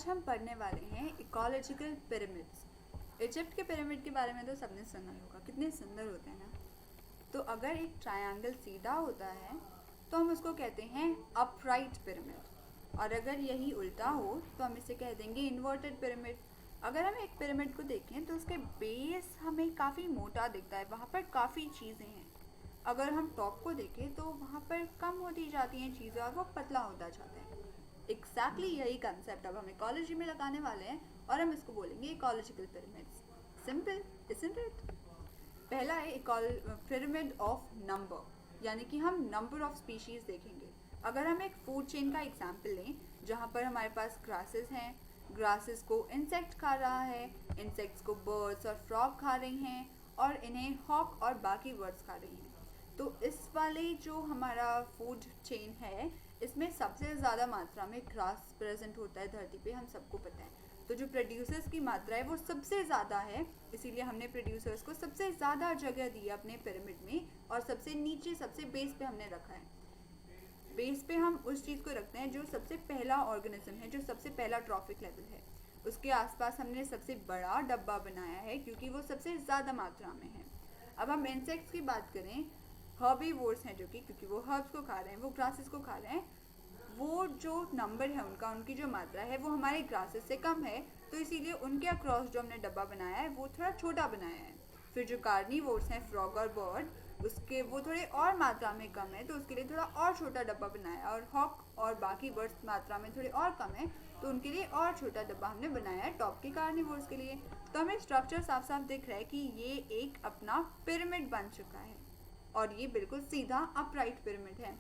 हम पढ़ने वाले हैं इकोलॉजिकल पिरामिड्स। इजिप्ट के पिरामिड के बारे में तो सबने सुना ही होगा, कितने सुंदर होते हैं ना। तो अगर एक ट्रायंगल सीधा होता है तो हम उसको कहते हैं अपराइट पिरामिड, और अगर यही उल्टा हो तो हम इसे कह देंगे इन्वर्टेड पिरामिड। अगर हम एक पिरामिड को देखें तो उसके बेस हमें काफ़ी मोटा दिखता है, वहाँ पर काफ़ी चीज़ें हैं। अगर हम टॉप को देखें तो वहाँ पर कम होती जाती हैं चीज़ें और वो पतला होता जाता है। एग्जैक्टली यही कंसेप्ट अब हम इकोलॉजी में लगाने वाले हैं और हम इसको बोलेंगे ecological pyramids. Simple, isn't it? पहला है पिरामिड ऑफ नंबर, यानी कि हम नंबर ऑफ स्पीशीज देखेंगे। अगर हम एक फूड चेन का एग्जाम्पल लें जहाँ पर हमारे पास ग्रासेस हैं, ग्रासेस को इंसेक्ट खा रहा है, इंसेक्ट्स को बर्ड्स और फ्रॉग खा रही हैं और इन्हें हॉक और बाकी बर्ड्स खा रही हैं। तो इस वाले जो हमारा फूड चेन है इसमें सबसे ज़्यादा मात्रा में ग्रास प्रेजेंट होता है धरती पे, हम सबको पता है। तो जो प्रोड्यूसर्स की मात्रा है वो सबसे ज़्यादा है, इसीलिए हमने प्रोड्यूसर्स को सबसे ज़्यादा जगह दी है अपने पिरामिड में और सबसे नीचे सबसे बेस पे हमने रखा है। बेस पे हम उस चीज़ को रखते हैं जो सबसे पहला ऑर्गेनिज्म है, जो सबसे पहला ट्रॉफिक लेवल है। उसके आसपास हमने सबसे बड़ा डब्बा बनाया है क्योंकि वो सबसे ज़्यादा मात्रा में है। अब हम इंसेक्ट्स की बात करें, हर्बीवोर्स हैं जो कि क्योंकि वो हर्ब्स को खा रहे हैं, वो ग्रासेस को खा रहे हैं, वो जो नंबर है उनका, उनकी जो मात्रा है वो हमारे ग्रासेस से कम है, तो इसीलिए उनके अक्रॉस जो हमने डब्बा बनाया है वो थोड़ा छोटा बनाया है। फिर जो कार्निवोर्स हैं, फ्रॉग और बर्ड, उसके वो थोड़े और मात्रा में कम है तो उसके लिए थोड़ा और छोटा डब्बा बनाया है। और हॉक और बाकी बर्ड्स मात्रा में थोड़े और कम है तो उनके लिए और छोटा डब्बा हमने बनाया है टॉप के कार्निवोर्स के लिए। तो हमें स्ट्रक्चर साफ साफ दिख रहा है कि ये एक अपना पिरामिड बन चुका है और ये बिल्कुल सीधा अपराइट पिरामिड है।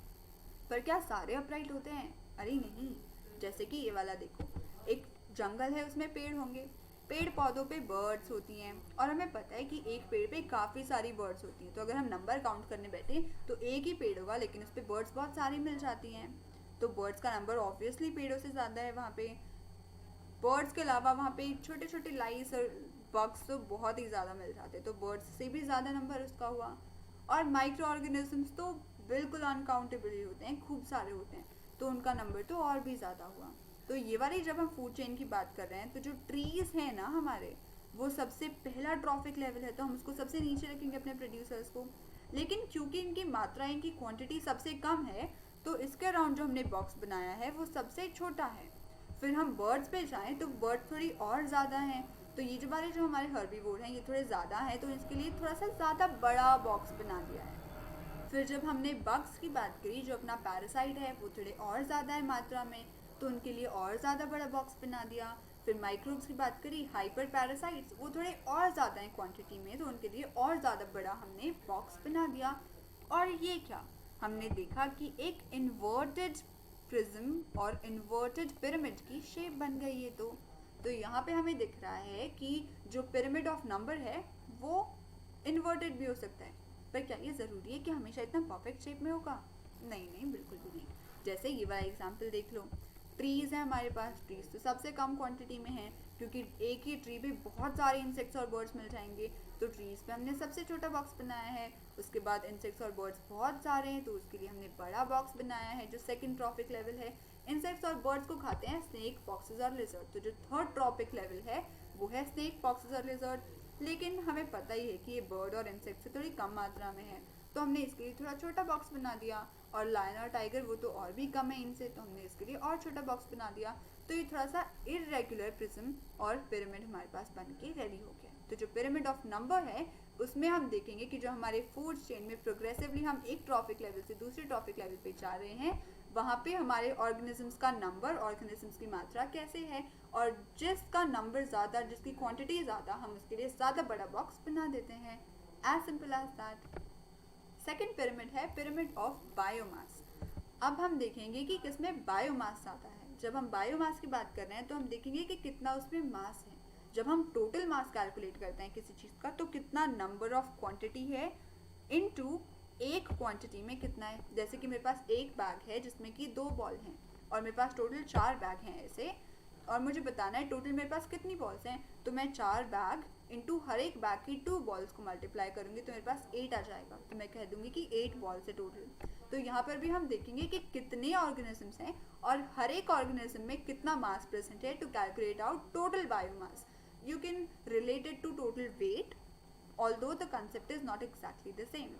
पर क्या सारे अपराइट होते हैं? अरे नहीं। जैसे कि ये वाला देखो, एक जंगल है उसमें पेड़ होंगे, पेड़ पौधों पे बर्ड्स होती हैं और हमें पता है कि एक पेड़ पे काफ़ी सारी बर्ड्स होती हैं। तो अगर हम नंबर काउंट करने बैठे तो एक ही पेड़ होगा लेकिन उस पर बर्ड्स बहुत सारी मिल जाती हैं, तो बर्ड्स का नंबर ऑब्वियसली पेड़ों से ज़्यादा है वहाँ पे। बर्ड्स के अलावा वहाँ पे छोटे छोटे लाइस और बग्स तो बहुत ही ज़्यादा मिल जाते हैं, तो बर्ड्स से भी ज़्यादा नंबर उसका हुआ। और माइक्रो ऑर्गेनिजम्स तो बिल्कुल अनकाउंटेबल ही होते हैं, खूब सारे होते हैं, तो उनका नंबर तो और भी ज़्यादा हुआ। तो ये वाली जब हम फूड चेन की बात कर रहे हैं तो जो ट्रीज़ हैं ना हमारे, वो सबसे पहला ट्रॉफिक लेवल है, तो हम उसको सबसे नीचे रखेंगे अपने प्रोड्यूसर्स को। लेकिन क्योंकि इनकी मात्रा, इनकी क्वांटिटी सबसे कम है तो इसके अराउंड जो हमने बॉक्स बनाया है वो सबसे छोटा है। फिर हम बर्ड्स पे जाएँ तो बर्ड थोड़ी और ज़्यादा हैं, तो ये जो वाले जो हमारे हर्बीवोर हैं ये थोड़े ज़्यादा हैं, तो इसके लिए थोड़ा सा ज़्यादा बड़ा बॉक्स बना दिया है। फिर जब हमने बग्स की बात करी जो अपना पैरासाइट है वो थोड़े और ज़्यादा है मात्रा में, तो उनके लिए और ज़्यादा बड़ा बॉक्स बना दिया। फिर माइक्रोब्स की बात करी, हाइपर पैरासाइट्स, वो थोड़े और ज़्यादा हैं क्वांटिटी में, तो उनके लिए और ज़्यादा बड़ा हमने बॉक्स बना दिया। और ये क्या, हमने देखा कि एक इन्वर्टेड प्रिज्म और इन्वर्टेड पिरामिड की शेप बन गई है। तो यहाँ पे हमें दिख रहा है कि जो पिरामिड ऑफ नंबर है वो इन्वर्टेड भी हो सकता है। पर क्या ये ज़रूरी है कि हमेशा इतना परफेक्ट शेप में होगा? नहीं नहीं, बिल्कुल भी नहीं। जैसे ये वाला एग्जाम्पल देख लो, ट्रीज़ हैं हमारे पास, ट्रीज़ तो सबसे कम क्वांटिटी में हैं क्योंकि एक ही ट्री पे बहुत सारे इंसेक्ट्स और बर्ड्स मिल जाएंगे, तो ट्रीज़ पे हमने सबसे छोटा बॉक्स बनाया है। उसके बाद इंसेक्ट्स और बर्ड्स बहुत सारे हैं तो उसके लिए हमने बड़ा बॉक्स बनाया है जो सेकंड ट्रॉपिक लेवल है। इंसेक्ट्स और बर्ड्स को खाते हैं स्नेक, फॉक्सेस और लिजर्ड, तो जो थर्ड ट्रॉपिक लेवल है वो है स्नेक, फॉक्सेस और लिजर्ड। लेकिन हमें पता ही है कि ये बर्ड और इंसेक्ट से थोड़ी कम मात्रा में है, तो हमने इसके लिए थोड़ा छोटा बॉक्स बना दिया। और लायन और टाइगर वो तो और भी कम है इनसे, तो हमने इसके लिए और छोटा बॉक्स बना दिया। तो ये थोड़ा सा इरेगुलर प्रिज्म और पिरामिड हमारे पास बन के रेडी हो गया। तो जो पिरामिड ऑफ नंबर है उसमें हम देखेंगे कि जो हमारे फूड चेन में प्रोग्रेसिवली हम एक ट्रॉफिक लेवल से दूसरे ट्रॉफिक लेवल पे जा रहे हैं, वहाँ पे हमारे ऑर्गेनिजम्स का नंबर, ऑर्गेनिजम्स की मात्रा कैसे है, और जिसका नंबर ज़्यादा, जिसकी क्वांटिटी ज़्यादा, हम उसके लिए ज़्यादा बड़ा बॉक्स बना देते हैं। As simple as that. Second pyramid है पिरामिड ऑफ बायोमास। अब हम देखेंगे कि किसमें बायोमास ज़्यादा है। जब हम बायोमास की बात कर रहे हैं तो हम देखेंगे कि कितना उसमें मास है। जब हम टोटल मास कैलकुलेट करते हैं किसी चीज़ का तो कितना नंबर ऑफ क्वांटिटी है इनटू एक क्वांटिटी में कितना है। जैसे कि मेरे पास एक बैग है जिसमें कि 2 बॉल हैं और मेरे पास टोटल 4 बैग हैं ऐसे, और मुझे बताना है टोटल मेरे पास कितनी बॉल्स हैं, तो मैं 4 बैग इंटू हर एक बैग की 2 बॉल्स को मल्टीप्लाई करूँगी तो मेरे पास 8 आ जाएगा, तो मैं कह दूँगी कि 8 बॉल्स है टोटल। तो यहाँ पर भी हम देखेंगे कि कितने ऑर्गेनिजम्स हैं और हर एक ऑर्गेनिज्म में कितना मास प्रेजेंट है to calculate out total biomass. You can relate it to total weight, although the concept is not exactly the same.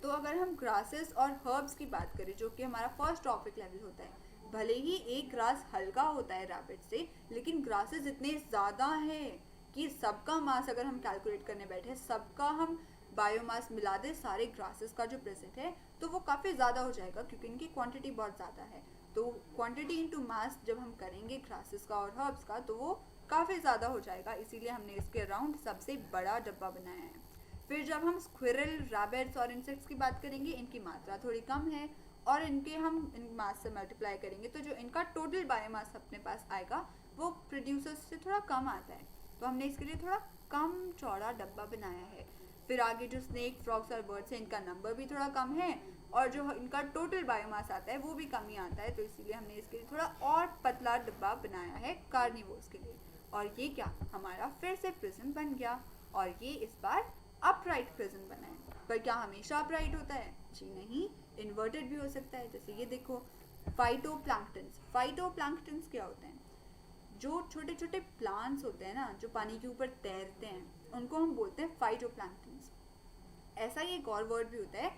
तो अगर हम ग्रासेस और हर्ब्स की बात करें, जो कि हमारा फर्स्ट टॉपिक लेवल होता है, भले ही एक ग्रास हल्का होता है रैबिट से, लेकिन ग्रासेस इतने ज़्यादा हैं कि सबका मास अगर हम कैलकुलेट करने बैठे, सबका हम बायोमास मिला दे सारे ग्रासेस का जो प्रेजेंट है, तो वो काफ़ी ज़्यादा हो जाएगा क्योंकि इनकी क्वांटिटी बहुत ज़्यादा है। तो क्वांटिटी इनटू मास जब हम करेंगे ग्रासेस का और हर्ब्स का, तो वो काफ़ी ज़्यादा हो जाएगा, इसीलिए हमने इसके अराउंड सबसे बड़ा डब्बा बनाया है। फिर जब हम स्क्विरल, रैबिट्स और इंसेक्ट्स की बात करेंगे, इनकी मात्रा थोड़ी कम है और इनके हम इन मास से मल्टीप्लाई करेंगे तो जो इनका टोटल बायोमास अपने पास आएगा वो प्रोड्यूसर्स से थोड़ा कम आता है, तो हमने इसके लिए थोड़ा कम चौड़ा डब्बा बनाया है। फिर आगे जो स्नेक, फ्रॉग्स और बर्ड्स हैं, इनका नंबर भी थोड़ा कम है और जो इनका टोटल बायोमास आता है वो भी कम ही आता है, तो इसीलिए हमने इसके लिए थोड़ा और पतला डब्बा बनाया है कार्निवोर्स के लिए। और ये क्या, हमारा फिर से प्रिज्म बन गया और ये इस बार अपराइट प्रिज्म बना है। पर क्या हमेशा अपराइट होता है? जी नहीं, इन्वर्टेड भी हो सकता है। जैसे ये देखो, फाइटोप्लैंक्टन्स। फाइटोप्लैंक्टन्स क्या होते हैं? जो छोटे छोटे प्लांट्स होते हैं ना, जो पानी के ऊपर तैरते हैं, उनको हम बोलते हैं फाइटोप्लैंक्टन्स। ऐसा ही एक और वर्ड भी होता है,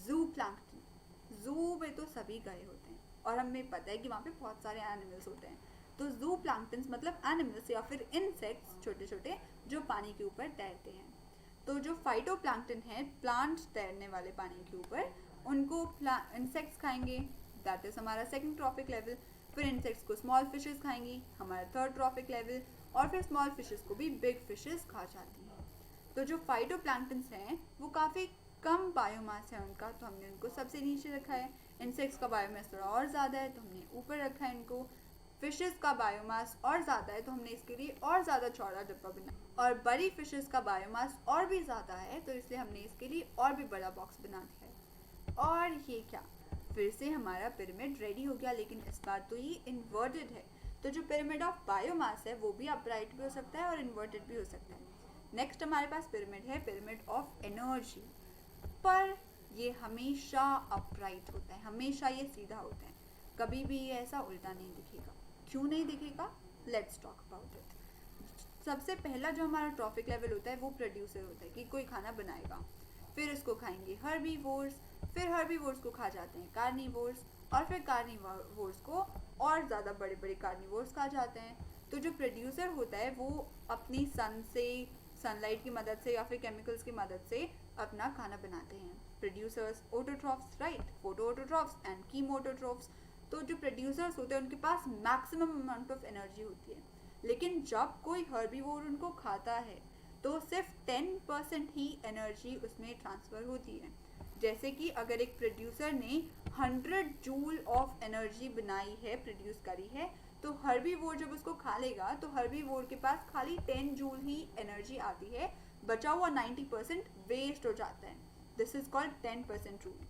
जू प्लैंक्टन। जू में तो सभी गए होते हैं और हमें पता है कि वहाँ पे बहुत सारे एनिमल्स होते हैं, तो जू प्लैंक्टन्स मतलब एनिमल्स या फिर इंसेक्ट्स, छोटे छोटे जो पानी के ऊपर तैरते हैं। तो जो फाइटोप्लैंक्टन है, प्लांट्स तैरने वाले पानी के ऊपर, उनको इंसेक्ट्स खाएंगे, दैट इज हमारा सेकंड ट्रॉफिक लेवल। फिर इंसेक्ट्स को स्मॉल फिशेस खाएंगी, हमारा थर्ड ट्रॉफिक लेवल। और फिर स्मॉल फिशेस को भी बिग फिशेस खा जाती हैं। तो जो फाइटोप्लैंक्टन्स हैं वो काफ़ी कम बायोमास है उनका, तो हमने उनको सबसे नीचे रखा है। इंसेक्ट्स का बायोमास थोड़ा और ज़्यादा है तो हमने ऊपर रखा है इनको। फिशेस का बायोमास और ज़्यादा है तो हमने इसके लिए और ज़्यादा चौड़ा डब्बा बनाया। और बड़ी फिशेस का बायोमास और भी ज़्यादा है तो इसलिए हमने इसके लिए और भी बड़ा बॉक्स बना दिया है। और ये क्या, फिर से हमारा पिरामिड रेडी हो गया, लेकिन इस बार तो ये इन्वर्टेड है। तो जो पिरामिड ऑफ बायोमास है वो भी अपराइट भी हो सकता है और इन्वर्टेड भी हो सकता है। नेक्स्ट हमारे पास पिरामिड है, पिरामिड ऑफ एनर्जी। पर ये हमेशा अपराइट होता है, हमेशा ये सीधा होता है, कभी भी ये ऐसा उल्टा नहीं दिखेगा। क्यों नहीं दिखेगा? Let's talk about it. सबसे पहला जो हमारा ट्रॉफिक लेवल होता है वो प्रोड्यूसर होता है कि कोई खाना बनाएगा, फिर उसको खाएंगे हर्बीवोर्स, फिर हर्बीवोर्स को खा जाते हैं कार्निवोर्स, और फिर कार्निवोर्स को और ज़्यादा बड़े बड़े कार्निवोर्स खा जाते हैं। तो जो प्रोड्यूसर होता है वो अपनी सनलाइट की मदद से या फिर केमिकल्स की मदद से अपना खाना बनाते हैं। Producers autotrophs, right, photoautotrophs and chemoautotrophs. तो जो प्रोड्यूसर्स होते हैं उनके पास मैक्सिमम अमाउंट ऑफ एनर्जी होती है, लेकिन जब कोई हर्बीवोर उनको खाता है तो सिर्फ 10% ही एनर्जी उसमें ट्रांसफ़र होती है। जैसे कि अगर एक प्रोड्यूसर ने 100 जूल ऑफ एनर्जी बनाई है, प्रोड्यूस करी है, तो हर्बीवोर जब उसको खा लेगा तो हर्बीवोर के पास खाली 10 जूल ही एनर्जी आती है, बचा हुआ 90% वेस्ट हो जाता है। This is called 10% rule.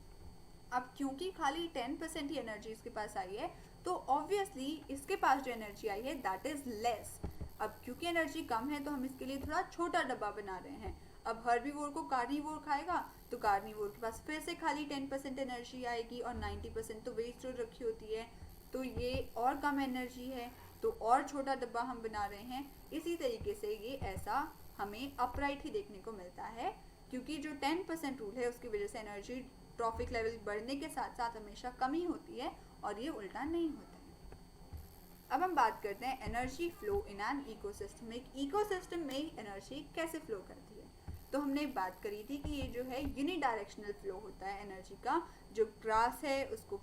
अब क्योंकि खाली 10% ही एनर्जी इसके पास आई है तो ऑब्वियसली इसके पास जो एनर्जी आई है दैट इज लेस। अब क्योंकि एनर्जी कम है तो हम इसके लिए थोड़ा छोटा डब्बा बना रहे हैं। अब हर्बीवोर को कार्निवोर खाएगा तो कार्निवोर के पास फिर से खाली 10% एनर्जी आएगी और 90% तो वेस्ट हो रखी होती है, तो ये और कम एनर्जी है, तो और छोटा डब्बा हम बना रहे हैं। इसी तरीके से ये ऐसा हमें अपराइट ही देखने को मिलता है, क्योंकि जो 10% रूल है उसकी वजह से एनर्जी ट्रॉफिक लेवल बढ़ने के साथ साथ हमेशा कमी होती है और ये उल्टा नहीं होता है। अब हम बात करते हैं energy flow in an ecosystem. एक इकोसिस्टम में एनर्जी कैसे फ्लो करती है। तो हमने बात करी थी कि ये जो है यूनिडायरेक्शनल फ्लो होता है एनर्जी का। जो ग्रास है उसको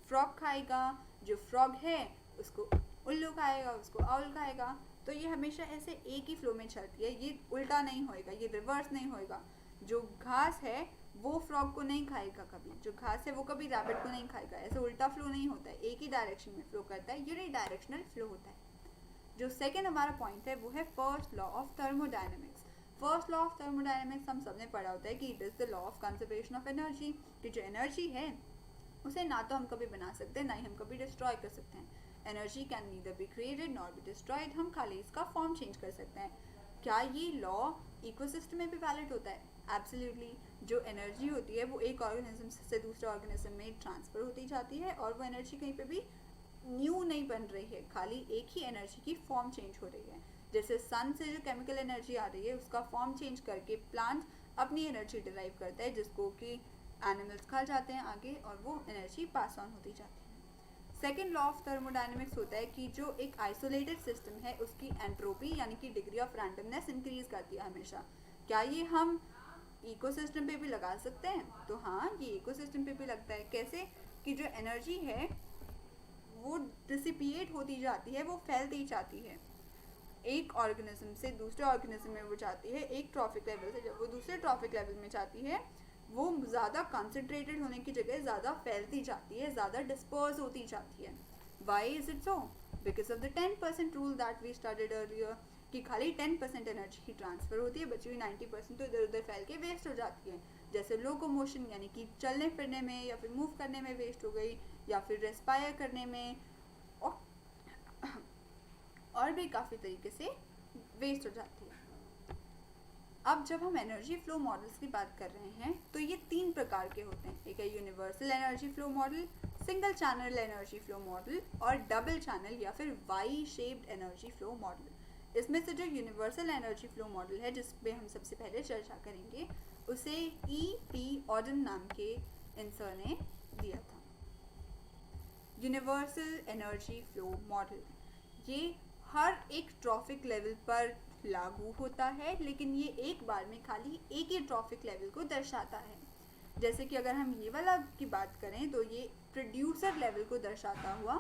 फ्रॉग खाएगा, जो फ्रॉग है उसको उल्लू खाएगा, उसको आउल खाएगा। तो ये हमेशा ऐसे एक ही फ्लो में चलती है, ये उल्टा नहीं होएगा, ये रिवर्स नहीं होएगा। जो घास है वो फ्रॉग को नहीं खाएगा कभी, जो घास है वो कभी रैबिट को नहीं खाएगा, ऐसे उल्टा फ्लो नहीं होता है, एक ही डायरेक्शन में फ्लो करता है, यूनिडायरेक्शनल फ्लो होता है। जो सेकेंड हमारा पॉइंट है वो है first law of thermodynamics. First law of thermodynamics हम सबने पढ़ा होता है कि it is the law of conservation of energy, कि जो एनर्जी है उसे ना तो हम कभी बना सकते हैं ना ही हम कभी डिस्ट्रॉय कर सकते हैं। Energy can neither be created nor be destroyed, हम खाली इसका फॉर्म चेंज कर सकते हैं। क्या ये लॉ इकोसिस्टम में भी वैलिड होता है? एब्सोल्युटली। जो एनर्जी होती है वो एक ऑर्गेनिज्म से दूसरे ऑर्गेनिज्म में ट्रांसफ़र होती जाती है और वो एनर्जी कहीं पे भी न्यू नहीं बन रही है, खाली एक ही एनर्जी की फॉर्म चेंज हो रही है। जैसे सन से जो केमिकल एनर्जी आ रही है उसका फॉर्म चेंज करके प्लांट अपनी एनर्जी डिराइव करता है, जिसको कि एनिमल्स खा जाते हैं आगे और वो एनर्जी पास ऑन होती जाती है। सेकेंड लॉ ऑफ थर्मोडायनेमिक्स होता है कि जो एक आइसोलेटेड सिस्टम है उसकी एंट्रोपी यानी कि डिग्री ऑफ रैंडमनेस इंक्रीज करती है हमेशा। क्या ये हम इकोसिस्टम पे भी लगा सकते हैं? तो हाँ, ये इकोसिस्टम पे भी लगता है। कैसे? कि जो एनर्जी है वो डिसिपिएट होती जाती है, वो फैलती जाती है। एक ऑर्गेनिज्म से दूसरे ऑर्गेनिज्म में वो जाती है, एक ट्रॉफिक लेवल से जब वो दूसरे ट्रॉफिक लेवल में जाती है वो ज़्यादा कंसंट्रेटेड होने की जगह ज़्यादा फैलती जाती है, ज़्यादा डिस्पर्स होती जाती है। Why is it so? Because of the 10% rule that we studied earlier, कि खाली 10% एनर्जी ही ट्रांसफ़र होती है, बची हुई 90% तो इधर उधर फैल के वेस्ट हो जाती है। जैसे लोकोमोशन यानी कि चलने फिरने में या फिर मूव करने में वेस्ट हो गई, या फिर रेस्पायर करने में, और भी काफ़ी तरीके से वेस्ट हो जाती है। अब जब हम एनर्जी फ्लो मॉडल्स की बात कर रहे हैं तो ये 3 प्रकार के होते हैं। एक है universal energy flow model, single channel energy flow model और डबल चैनल या फिर Y shaped energy flow model. इसमें से जो यूनिवर्सल एनर्जी फ्लो मॉडल है जिस पे हम सबसे पहले चर्चा करेंगे उसे E.P. ऑडन नाम के इंसान ने दिया था। यूनिवर्सल एनर्जी फ्लो मॉडल ये हर एक ट्रॉफिक लेवल पर लागू होता है, लेकिन ये एक बार में खाली एक ही ट्रॉफिक लेवल को दर्शाता है। जैसे कि अगर हम ये वाला की बात करें तो ये प्रोड्यूसर लेवल को दर्शाता हुआ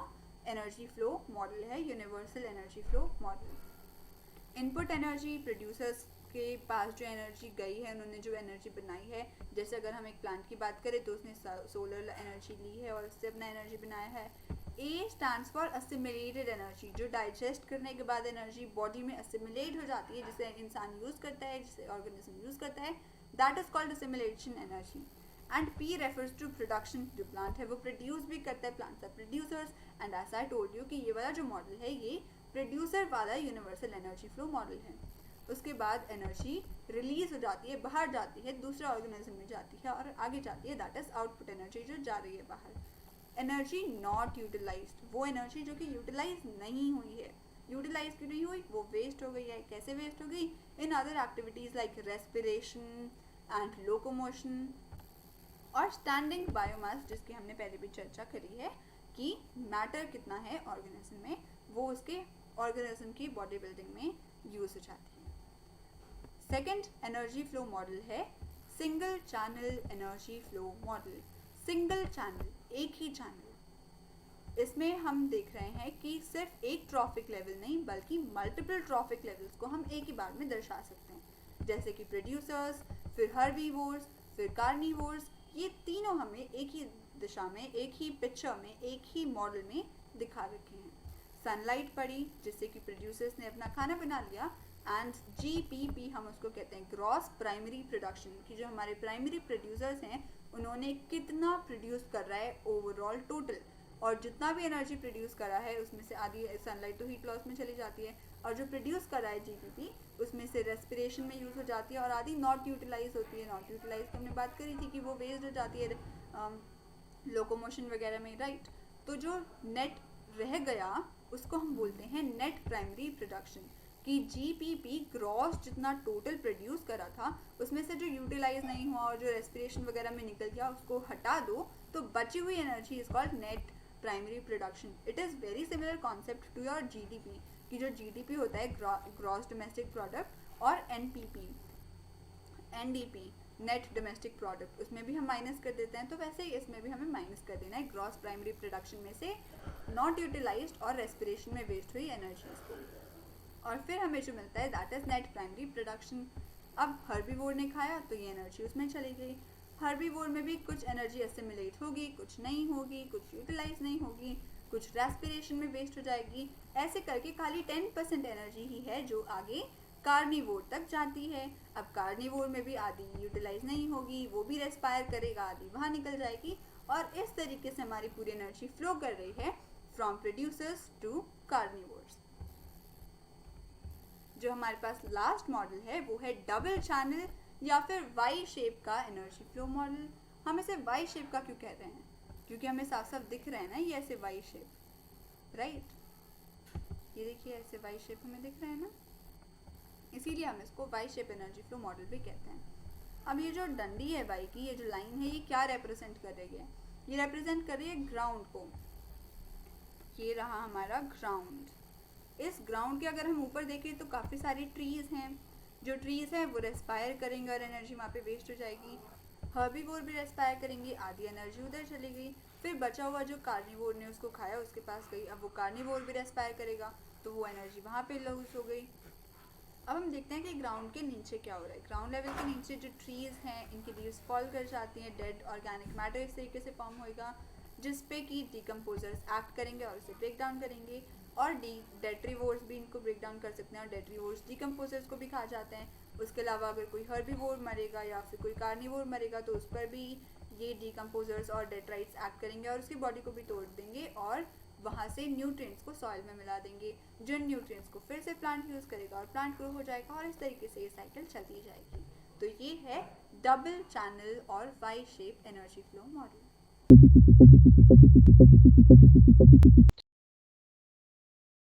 एनर्जी फ्लो मॉडल है, universal energy flow model. Input energy, producers के पास जो एनर्जी गई है, उन्होंने जो एनर्जी बनाई है, जैसे अगर हम एक प्लांट की बात करें तो उसने सोलर एनर्जी ली है और उससे अपना एनर्जी बनाया है। ए स्टैंड्स फॉर असिमिलेटेड एनर्जी, जो डाइजेस्ट करने के बाद एनर्जी बॉडी में असिमिलेट हो जाती है, जिसे इंसान यूज़ करता है, जिसे ऑर्गेनिज्म यूज़ करता है, that is called assimilation energy. And P refers to production, जो प्लांट है वो प्रोड्यूस भी करता है, plants are producers. And as I told you कि ये वाला जो मॉडल है ये प्रोड्यूसर वाला यूनिवर्सल एनर्जी फ्लो मॉडल है। उसके बाद एनर्जी रिलीज हो जाती है, बाहर जाती है, दूसरे ऑर्गेनिज्म में जाती है और आगे जाती है, दैट इज आउटपुट एनर्जी जो जा रही है बाहर। एनर्जी नॉट यूटिलाइज्ड, वो एनर्जी जो कि यूटिलाइज नहीं हुई है। यूटिलाइज क्यों नहीं हुई? वो वेस्ट हो गई है। कैसे वेस्ट हो गई? In other activities like respiration and locomotion और स्टैंडिंग बायोमास, जिसकी हमने पहले भी चर्चा करी है कि मैटर कितना है ऑर्गेनिज्म में, वो उसके ऑर्गेनिज्म की बॉडी बिल्डिंग में यूज हो जाती है। सेकेंड एनर्जी फ्लो मॉडल है single channel energy flow model. Single channel, एक ही चैनल। इसमें हम देख रहे हैं कि सिर्फ एक ट्रॉफिक लेवल नहीं बल्कि मल्टीपल ट्रॉफिक लेवल्स को हम एक ही बार में दर्शा सकते हैं, जैसे कि प्रोड्यूसर्स, फिर हर्बीवोर्स, फिर कार्निवोर्स। ये तीनों हमें एक ही दिशा में, एक ही पिक्चर में, एक ही मॉडल में दिखा रखे हैं। सनलाइट पड़ी जिससे कि प्रोड्यूसर्स ने अपना खाना बना लिया, एंड GPP हम उसको कहते हैं ग्रॉस प्राइमरी प्रोडक्शन, कि जो हमारे प्राइमरी प्रोड्यूसर्स हैं उन्होंने कितना प्रोड्यूस कर रहा है ओवरऑल टोटल, और जितना भी एनर्जी प्रोड्यूस करा है उसमें से आधी सनलाइट तो हीट लॉस में चली जाती है, और जो प्रोड्यूस कर रहा है GPP उसमें से रेस्पिरेशन में यूज़ हो जाती है, और आधी नॉट यूटिलाइज होती है। नॉट यूटिलाइज तो हमने बात करी थी कि वो वेस्ट हो जाती है लोकोमोशन वगैरह में, राइट। तो जो नेट रह गया उसको हम बोलते हैं नेट प्राइमरी प्रोडक्शन, कि GPP ग्रॉस जितना टोटल प्रोड्यूस करा था उसमें से जो यूटिलाइज नहीं हुआ और जो रेस्पिरेशन वगैरह में निकल गया उसको हटा दो तो बची हुई energy is called net primary production. It is very similar concept to your GDP, कि जो GDP होता है ग्रॉस डोमेस्टिक प्रोडक्ट, और NDP नेट डोमेस्टिक प्रोडक्ट, उसमें भी हम माइनस कर देते हैं, तो वैसे ही इसमें भी हमें माइनस कर देना है ग्रॉस प्राइमरी प्रोडक्शन में से नॉट यूटिलाइज्ड और रेस्पिरेशन में वेस्ट हुई एनर्जीज को, और फिर हमें जो मिलता है that is net primary production. अब हर्बीवोर ने खाया तो ये एनर्जी उसमें चली गई। हर्बीवोर में भी कुछ एनर्जी एसिमिलेट होगी, कुछ नहीं होगी, कुछ यूटिलाइज नहीं होगी, कुछ रेस्पिरेशन में वेस्ट हो जाएगी। ऐसे करके खाली 10% एनर्जी ही है जो आगे कार्निवोर तक जाती है। अब कार्निवोर में भी आधी यूटिलाइज नहीं होगी, वो भी रेस्पायर करेगा, आधी वहाँ निकल जाएगी, और इस तरीके से हमारी पूरी एनर्जी फ्लो कर रही है फ्रॉम प्रोड्यूसर्स टू कार्निवोर्स। जो हमारे पास लास्ट मॉडल है वो है डबल चैनल या फिर वाई शेप का एनर्जी फ्लो मॉडल। हम इसे वाई शेप का क्यों कह रहे हैं? क्योंकि हमें साफ साफ दिख रहा है ना ये ऐसे वाई शेप, राइट? ये देखिए ऐसे वाई शेप हमें दिख रहा है ना, इसीलिए हम इसको Y shape energy flow model भी कहते हैं। अब ये जो डंडी है वाई की, ये जो लाइन है, ये क्या रिप्रेजेंट कर रही है? ये रिप्रेजेंट कर रही है ग्राउंड को। ये रहा हमारा ग्राउंड। इस ग्राउंड के अगर हम ऊपर देखें तो काफ़ी सारी ट्रीज हैं। जो ट्रीज हैं वो रेस्पायर करेंगे और एनर्जी वहाँ पे वेस्ट हो जाएगी। हर्बीवोर भी रेस्पायर करेंगे, आधी एनर्जी उधर चली गई। फिर बचा हुआ जो कार्निवोर ने उसको खाया उसके पास गई, अब वो कार्निवोर भी रेस्पायर करेगा तो वो एनर्जी वहाँ पे लॉस हो गई। अब हम देखते हैं कि ग्राउंड के नीचे क्या हो रहा है। ग्राउंड लेवल के नीचे जो ट्रीज हैं इनकी लीव्स फॉल कर जाती हैं, डेड ऑर्गेनिक मैटर इस तरीके से फॉर्म होएगा जिस पे कि डिकम्पोजर्स एक्ट करेंगे और उसे ब्रेक डाउन करेंगे, और डेट्रीवोर्स भी इनको ब्रेक डाउन कर सकते हैं और डेट्रीवोर्स डिकम्पोजर्स को भी खा जाते हैं। उसके अलावा अगर कोई हर्बीवोर मरेगा या फिर कोई कार्निवोर मरेगा तो उस पर भी ये डिकम्पोजर्स और डेट्राइट्स एक्ट करेंगे और उसकी बॉडी को भी तोड़ देंगे और वहाँ से न्यूट्रिएंट्स को सॉइल में मिला देंगे, जिन न्यूट्रिएंट्स को फिर से प्लांट यूज़ करेगा और प्लांट ग्रो हो जाएगा और इस तरीके से ये साइकिल चलती जाएगी। तो ये है डबल चैनल और Y shape energy flow model.